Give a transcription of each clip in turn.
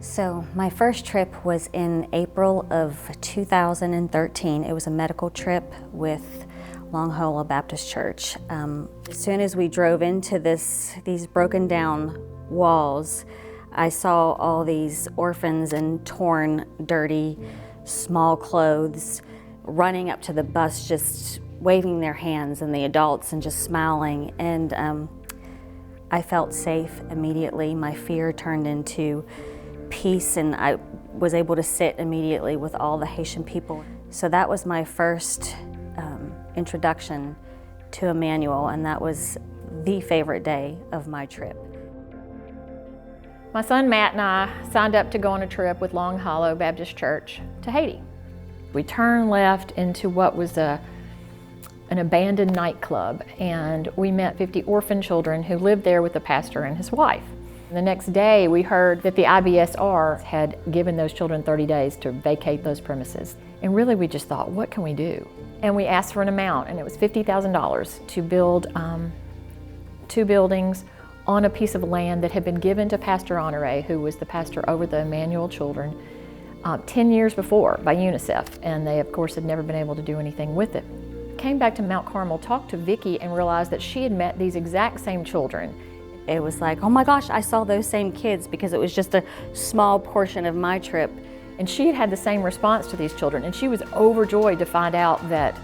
So my first trip was in April of 2013. It was a medical trip with Long Hollow Baptist Church. As soon as we drove into these broken down walls, I saw all these orphans in torn, dirty, small clothes running up to the bus, just waving their hands, and the adults and just smiling. And I felt safe immediately. My fear turned into peace, and I was able to sit immediately with all the Haitian people. So that was my first introduction to Emmanuel, and that was the favorite day of my trip. My son Matt and I signed up to go on a trip with Long Hollow Baptist Church to Haiti. We turned left into what was an abandoned nightclub, and we met 50 orphan children who lived there with the pastor and his wife. The next day we heard that the IBSR had given those children 30 days to vacate those premises. And really we just thought, what can we do? And we asked for an amount, and it was $50,000 to build 2 buildings on a piece of land that had been given to Pastor Honore, who was the pastor over the Emmanuel children, 10 years before by UNICEF, and they of course had never been able to do anything with it. Came back to Mount Carmel, talked to Vicki, and realized that she had met these exact same children. It was like, oh my gosh, I saw those same kids, because it was just a small portion of my trip. And she had had the same response to these children, and she was overjoyed to find out that,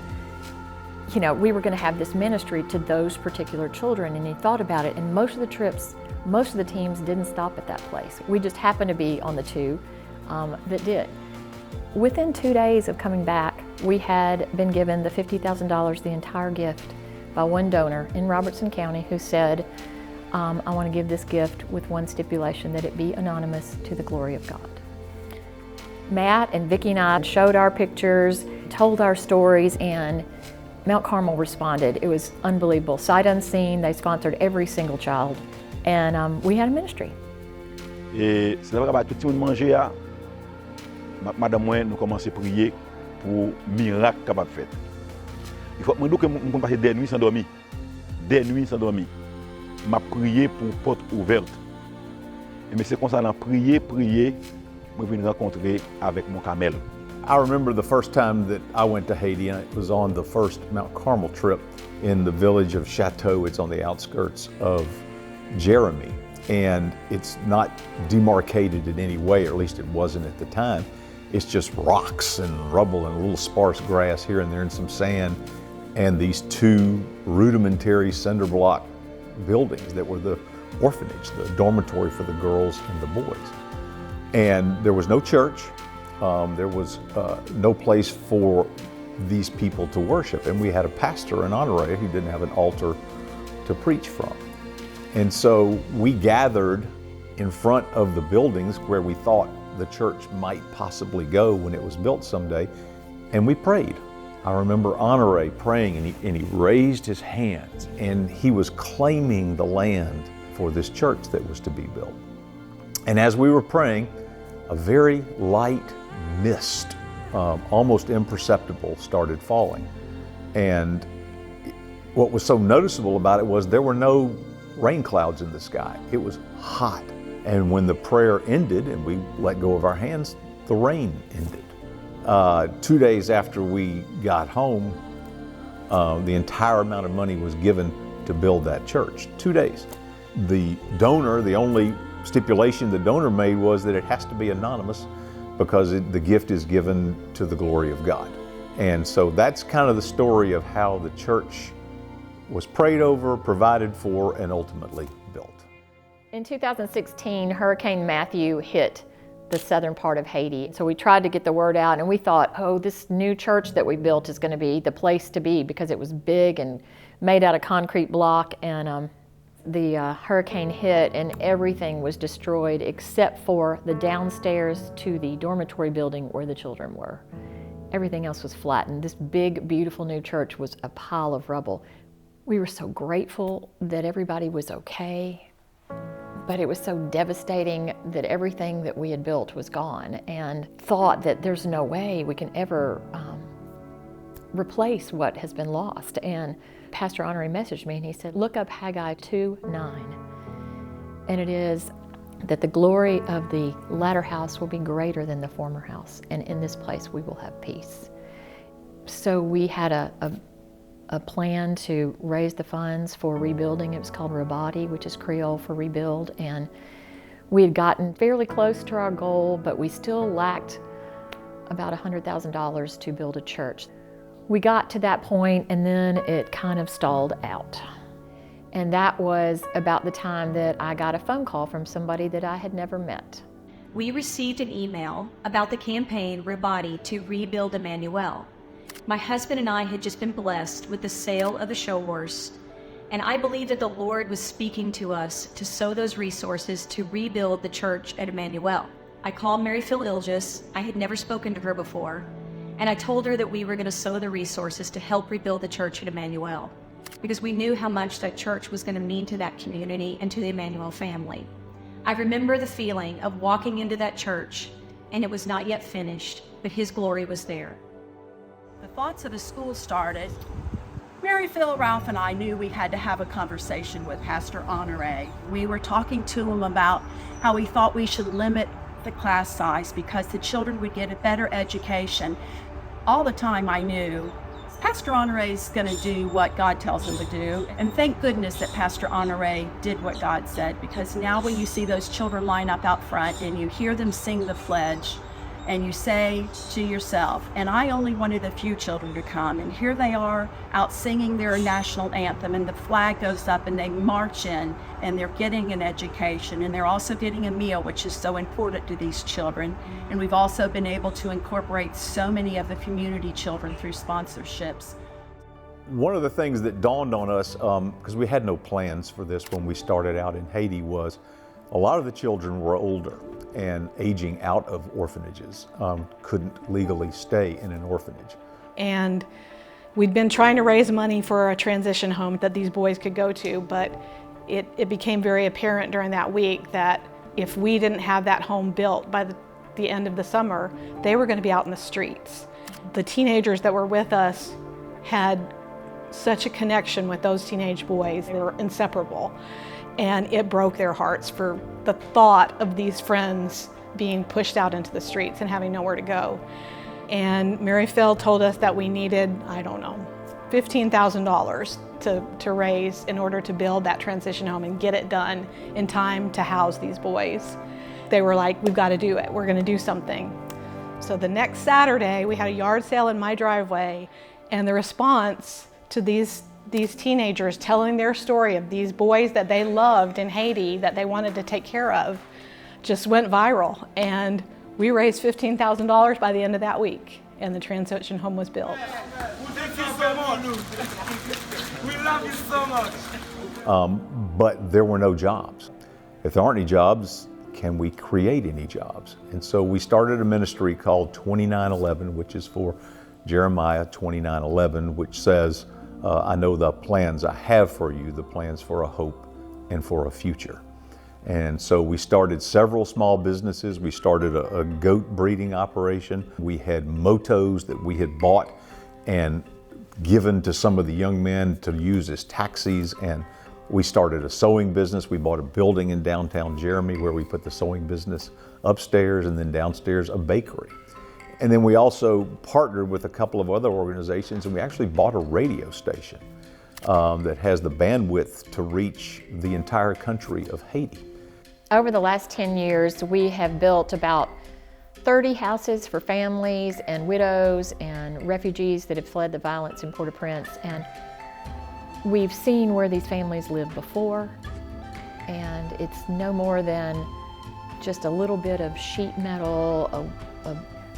you know, we were going to have this ministry to those particular children. And he thought about it, and most of the trips, most of the teams didn't stop at that place. We just happened to be on the 2 that did. Within 2 days of coming back, we had been given the $50,000, the entire gift, by one donor in Robertson County who said, I want to give this gift with one stipulation, that it be anonymous to the glory of God. Matt and Vicki and I showed our pictures, told our stories, and Mount Carmel responded. It was unbelievable. Sight unseen, they sponsored every single child, and we had a ministry. Et c'est là que tout le monde manger, madame moi nous commençons à prier pour miracle capable faire. Il faut que nous passer des nuits sans dormir. Des nuits sans dormir. M'a prié pour porte ouverte. Et c'est comme ça, on a prié, je viens rencontrer avec mon camel. I remember the first time that I went to Haiti, and it was on the first Mount Carmel trip in the village of Chateau. It's on the outskirts of Jeremy, and it's not demarcated in any way, or at least it wasn't at the time. It's just rocks and rubble and a little sparse grass here and there and some sand, and these 2 rudimentary cinder block buildings that were the orphanage, the dormitory for the girls and the boys. And there was no church, there was no place for these people to worship, and we had a pastor, an honorary, who didn't have an altar to preach from. And so we gathered in front of the buildings where we thought the church might possibly go when it was built someday, and we prayed. I remember Honore praying, and he raised his hands, and he was claiming the land for this church that was to be built. And as we were praying, a very light mist, almost imperceptible, started falling. And what was so noticeable about it was there were no rain clouds in the sky. It was hot. And when the prayer ended and we let go of our hands, the rain ended. 2 days after we got home, the entire amount of money was given to build that church. 2 days. The donor, the only stipulation the donor made was that it has to be anonymous, because the gift is given to the glory of God. And so that's kind of the story of how the church was prayed over, provided for, and ultimately built. In 2016, Hurricane Matthew hit the southern part of Haiti. So we tried to get the word out, and we thought, oh, this new church that we built is going to be the place to be, because it was big and made out of concrete block. And the hurricane hit, and everything was destroyed except for the downstairs to the dormitory building where the children were. Everything else was flattened. This big, beautiful new church was a pile of rubble. We were so grateful that everybody was okay, but it was so devastating that everything that we had built was gone, and thought that there's no way we can ever replace what has been lost. And Pastor Honore messaged me, and he said, look up Haggai 2:9. And it is, that the glory of the latter house will be greater than the former house, and in this place we will have peace. So we had a plan to raise the funds for rebuilding. It was called Rabati, which is Creole for rebuild, and we had gotten fairly close to our goal, but we still lacked about $100,000 to build a church. We got to that point, and then it kind of stalled out. And that was about the time that I got a phone call from somebody that I had never met. We received an email about the campaign Rabati to rebuild Emmanuel. My husband and I had just been blessed with the sale of a show horse, and I believe that the Lord was speaking to us to sow those resources to rebuild the church at Emmanuel. I called Mary Phil Ilgis. I had never spoken to her before, and I told her that we were going to sow the resources to help rebuild the church at Emmanuel, because we knew how much that church was going to mean to that community and to the Emmanuel family. I remember the feeling of walking into that church, and it was not yet finished, but His glory was there. The thoughts of the school started. Mary Phil, Ralph, and I knew we had to have a conversation with Pastor Honore. We were talking to him about how we thought we should limit the class size because the children would get a better education. All the time I knew Pastor Honore is going to do what God tells him to do. And thank goodness that Pastor Honore did what God said, because now when you see those children line up out front and you hear them sing the pledge, and you say to yourself, and I only wanted a few children to come, and here they are out singing their national anthem, and the flag goes up and they march in, and they're getting an education, and they're also getting a meal, which is so important to these children. And we've also been able to incorporate so many of the community children through sponsorships. One of the things that dawned on us, because we had no plans for this when we started out in Haiti, was a lot of the children were older and aging out of orphanages, couldn't legally stay in an orphanage. And we'd been trying to raise money for a transition home that these boys could go to, but it became very apparent during that week that if we didn't have that home built by the end of the summer, they were going to be out in the streets. The teenagers that were with us had such a connection with those teenage boys. They were inseparable. And it broke their hearts for the thought of these friends being pushed out into the streets and having nowhere to go. And Mary Phil told us that we needed, I don't know, $15,000 to raise in order to build that transition home and get it done in time to house these boys. They were like, we've got to do it. We're going to do something. So the next Saturday, we had a yard sale in my driveway, and the response to these teenagers telling their story of these boys that they loved in Haiti that they wanted to take care of just went viral. And we raised $15,000 by the end of that week, and the transition home was built. Thank you so much. We love you so much. But there were no jobs. If there aren't any jobs, can we create any jobs? And so we started a ministry called 2911, which is for Jeremiah 29:11, which says, I know the plans I have for you, the plans for a hope and for a future. And so we started several small businesses. We started a goat breeding operation. We had motos that we had bought and given to some of the young men to use as taxis. And we started a sewing business. We bought a building in downtown Jeremy where we put the sewing business upstairs, and then downstairs a bakery. And then we also partnered with a couple of other organizations, and we actually bought a radio station that has the bandwidth to reach the entire country of Haiti. Over the last 10 years, we have built about 30 houses for families and widows and refugees that have fled the violence in Port-au-Prince. And we've seen where these families lived before, and it's no more than just a little bit of sheet metal,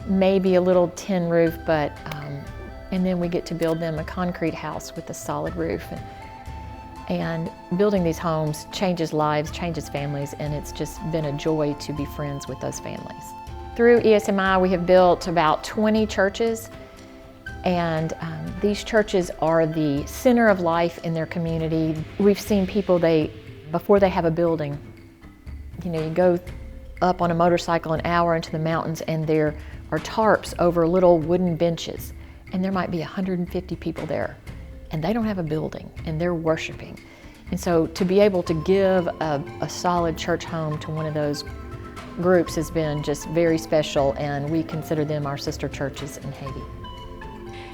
maybe a little tin roof, but and then we get to build them a concrete house with a solid roof. And building these homes changes lives, changes families, and it's just been a joy to be friends with those families. Through ESMI, we have built about 20 churches, and these churches are the center of life in their community. We've seen people, before they have a building, you go up on a motorcycle an hour into the mountains, and there are tarps over little wooden benches, and there might be 150 people there, and they don't have a building, and they're worshiping. And so to be able to give a solid church home to one of those groups has been just very special, and we consider them our sister churches in Haiti.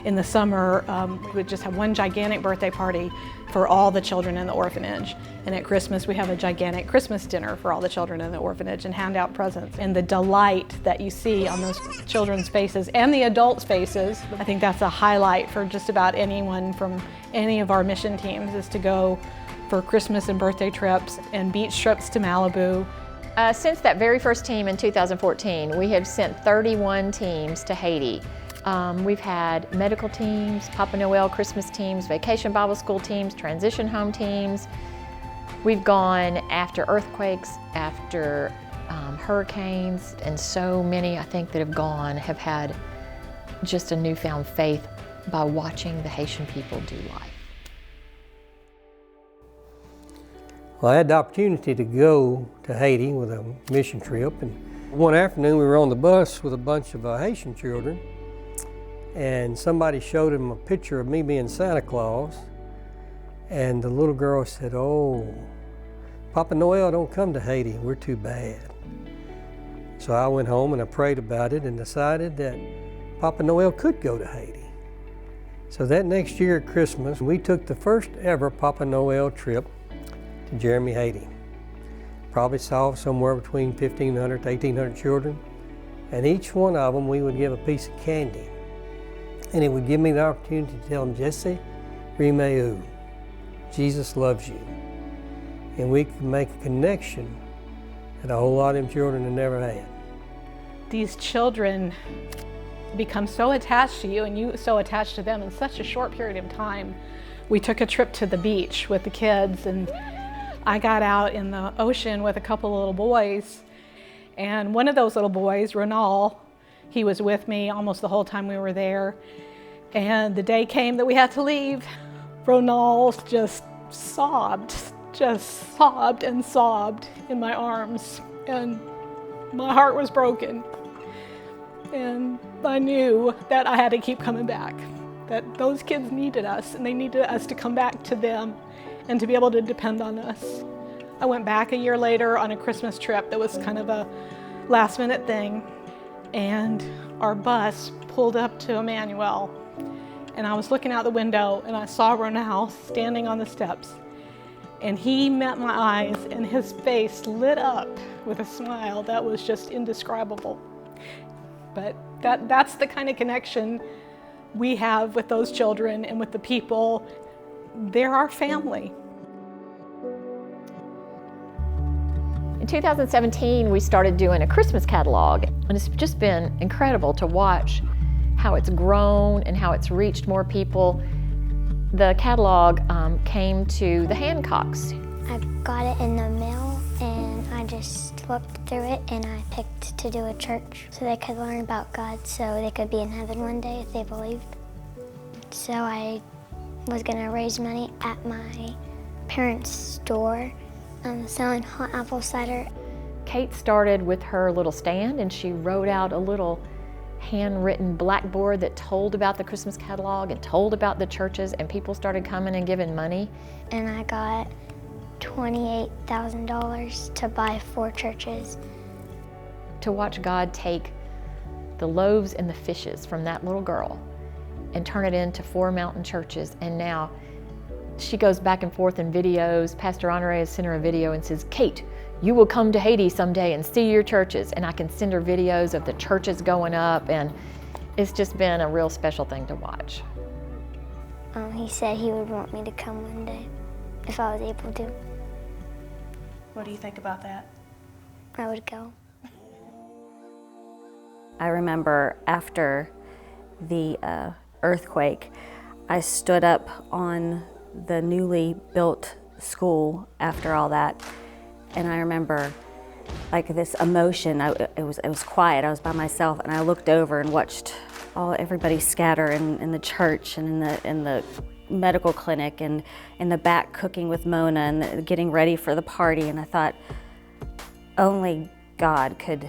In the summer, we would just have one gigantic birthday party for all the children in the orphanage. And at Christmas, we have a gigantic Christmas dinner for all the children in the orphanage and hand out presents. And the delight that you see on those children's faces and the adults' faces, I think that's a highlight for just about anyone from any of our mission teams, is to go for Christmas and birthday trips and beach trips to Malibu. Since that very first team in 2014, we have sent 31 teams to Haiti. We've had medical teams, Papa Noel Christmas teams, vacation Bible school teams, transition home teams. We've gone after earthquakes, after hurricanes, and so many I think that have had just a newfound faith by watching the Haitian people do life. Well, I had the opportunity to go to Haiti with a mission trip, and one afternoon we were on the bus with a bunch of Haitian children, and somebody showed them a picture of me being Santa Claus, and the little girl said, "Oh, Papa Noel don't come to Haiti, we're too bad." So I went home and I prayed about it and decided that Papa Noel could go to Haiti. So that next year at Christmas, we took the first ever Papa Noel trip to Jeremy, Haiti. Probably saw somewhere between 1,500 to 1,800 children, and each one of them we would give a piece of candy. And it would give me the opportunity to tell them, "Jesse, Rimeu, Jesus loves you." And we could make a connection that a whole lot of them children had never had. These children become so attached to you and you so attached to them in such a short period of time. We took a trip to the beach with the kids, and I got out in the ocean with a couple of little boys, and one of those little boys, Ronald, he was with me almost the whole time we were there. And the day came that we had to leave. Ronald just sobbed and sobbed in my arms, and my heart was broken. And I knew that I had to keep coming back, that those kids needed us, and they needed us to come back to them and to be able to depend on us. I went back a year later on a Christmas trip that was kind of a last minute thing, and our bus pulled up to Emmanuel, and I was looking out the window and I saw Ronald standing on the steps, and he met my eyes and his face lit up with a smile that was just indescribable. But that's the kind of connection we have with those children and with the people. They're our family. In 2017, we started doing a Christmas catalog, and it's just been incredible to watch how it's grown and how it's reached more people. The catalog came to the Hancocks. I got it in the mail, and I just looked through it, and I picked to do a church so they could learn about God, so they could be in heaven one day if they believed. So I was gonna raise money at my parents' store, selling hot apple cider. Kate started with her little stand, and she wrote out a little handwritten blackboard that told about the Christmas catalog and told about the churches, and people started coming and giving money. And I got $28,000 to buy 4 churches. To watch God take the loaves and the fishes from that little girl and turn it into 4 mountain churches, and now she goes back and forth in videos. Pastor Honore has sent her a video and says, "Kate, you will come to Haiti someday and see your churches," and I can send her videos of the churches going up, and it's just been a real special thing to watch. He said he would want me to come one day if I was able to. What do you think about that? I would go. I remember after the earthquake, I stood up on the newly built school after all that, and I remember like this emotion. It was quiet. I was by myself, and I looked over and watched everybody scatter in the church and in the medical clinic and in the back cooking with Mona and getting ready for the party. And I thought, only God could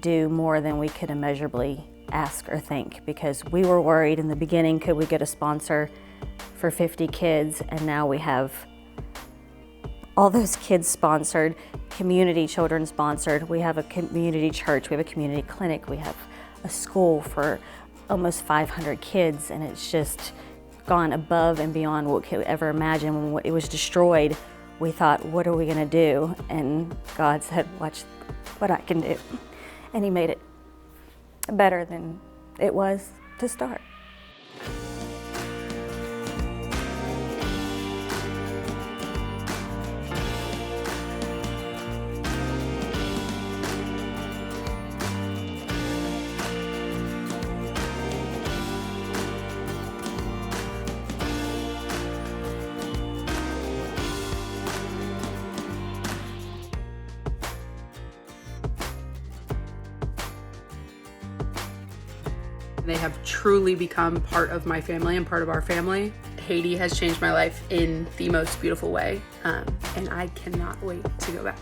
do more than we could immeasurably ask or think, because we were worried in the beginning, could we get a sponsor for 50 kids? And now we have all those kids sponsored, community children sponsored. We have a community church, we have a community clinic, we have a school for almost 500 kids, and it's just gone above and beyond what we could ever imagine. When it was destroyed, we thought, what are we gonna do? And God said, watch what I can do. And He made it better than it was to start. They have truly become part of my family and part of our family. Haiti has changed my life in the most beautiful way, and I cannot wait to go back.